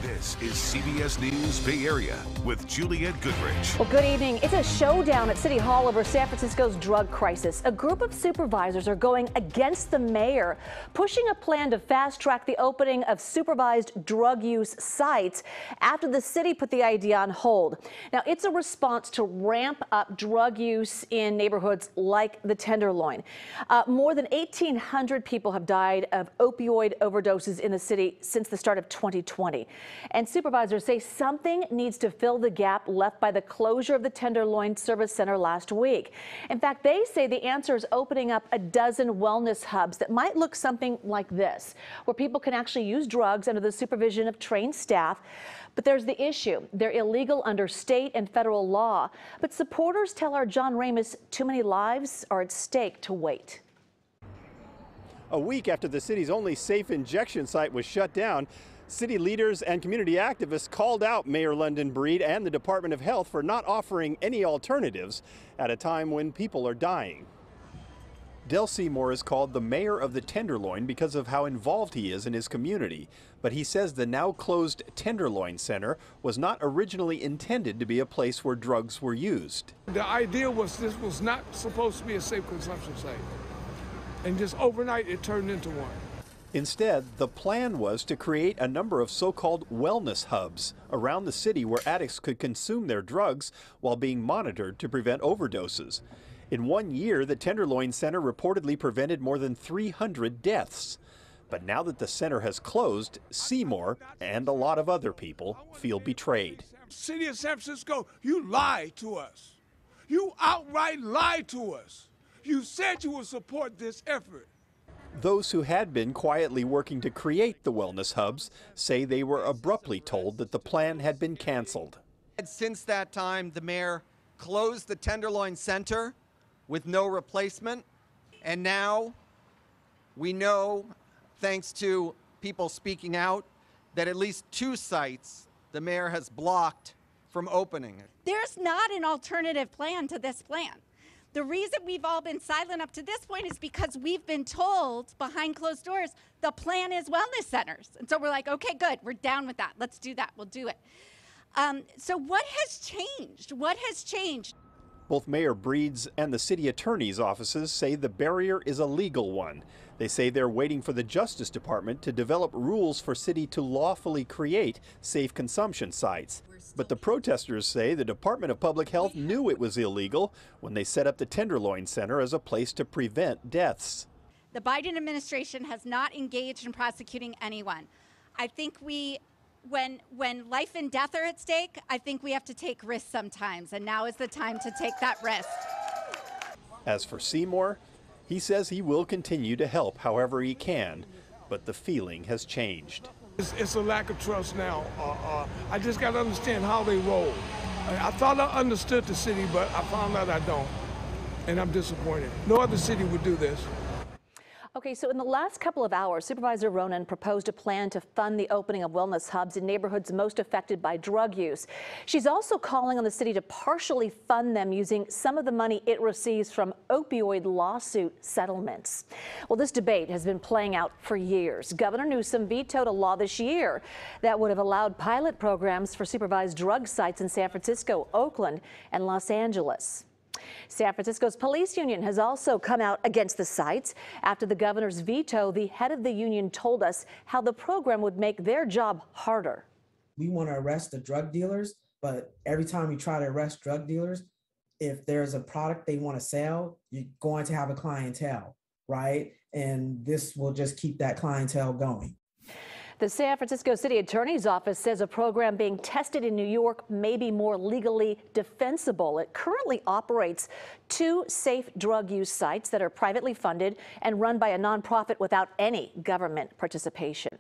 This is CBS News Bay Area with Juliette Goodrich. Well, good evening. It's a showdown at City Hall over San Francisco's drug crisis. A group of supervisors are going against the mayor, pushing a plan to fast-track the opening of supervised drug use sites after the city put the idea on hold. Now, it's a response to ramp up drug use in neighborhoods like the Tenderloin. More than 1,800 people have died of opioid overdoses in the city since the start of 2020. And supervisors say something needs to fill the gap left by the closure of the Tenderloin Service Center last week. In fact, they say the answer is opening up a dozen wellness hubs that might look something like this, where people can actually use drugs under the supervision of trained staff. But there's the issue. They're illegal under state and federal law. But supporters tell our John Ramos too many lives are at stake to wait. A week after the city's only safe injection site was shut down, city leaders and community activists called out Mayor London Breed and the Department of Health for not offering any alternatives at a time when people are dying. Del Seymour is called the mayor of the Tenderloin because of how involved he is in his community. But he says the now closed Tenderloin Center was not originally intended to be a place where drugs were used. The idea was this was not supposed to be a safe consumption site. And just overnight it turned into one. Instead, the plan was to create a number of so-called wellness hubs around the city where addicts could consume their drugs while being monitored to prevent overdoses. In 1 year, the Tenderloin Center reportedly prevented more than 300 deaths. But now that the center has closed, Seymour and a lot of other people feel betrayed. City of San Francisco, you lied to us. You outright lied to us. You said you would support this effort. Those who had been quietly working to create the wellness hubs say they were abruptly told that the plan had been canceled. Since that time, the mayor closed the Tenderloin Center with no replacement. And now we know, thanks to people speaking out, that at least 2 sites the mayor has blocked from opening. There's not an alternative plan to this plan. The reason we've all been silent up to this point is because we've been told behind closed doors the plan is wellness centers. And so we're like, okay, good, we're down with that. Let's do that. We'll do it. So what has changed? What has changed? Both Mayor Breed's and the city attorney's offices say the barrier is a legal one. They say they're waiting for the Justice Department to develop rules for city to lawfully create safe consumption sites. But the protesters say the Department of Public Health knew it was illegal when they set up the Tenderloin Center as a place to prevent deaths. The Biden administration has not engaged in prosecuting anyone. I think when life and death are at stake, I think we have to take risks sometimes, and now is the time to take that risk. As for Seymour, he says he will continue to help however he can, but the feeling has changed. It's a lack of trust now. I just got to understand how they roll. I thought I understood the city, but I found out I don't, and I'm disappointed. No other city would do this. Okay, so in the last couple of hours, Supervisor Ronan proposed a plan to fund the opening of wellness hubs in neighborhoods most affected by drug use. She's also calling on the city to partially fund them using some of the money it receives from opioid lawsuit settlements. Well, this debate has been playing out for years. Governor Newsom vetoed a law this year that would have allowed pilot programs for supervised drug sites in San Francisco, Oakland, and Los Angeles. San Francisco's police union has also come out against the sites. After the governor's veto, the head of the union told us how the program would make their job harder. We want to arrest the drug dealers, but every time you try to arrest drug dealers, if there's a product they want to sell, you're going to have a clientele, right? And this will just keep that clientele going. The San Francisco City Attorney's Office says a program being tested in New York may be more legally defensible. It currently operates 2 safe drug use sites that are privately funded and run by a nonprofit without any government participation.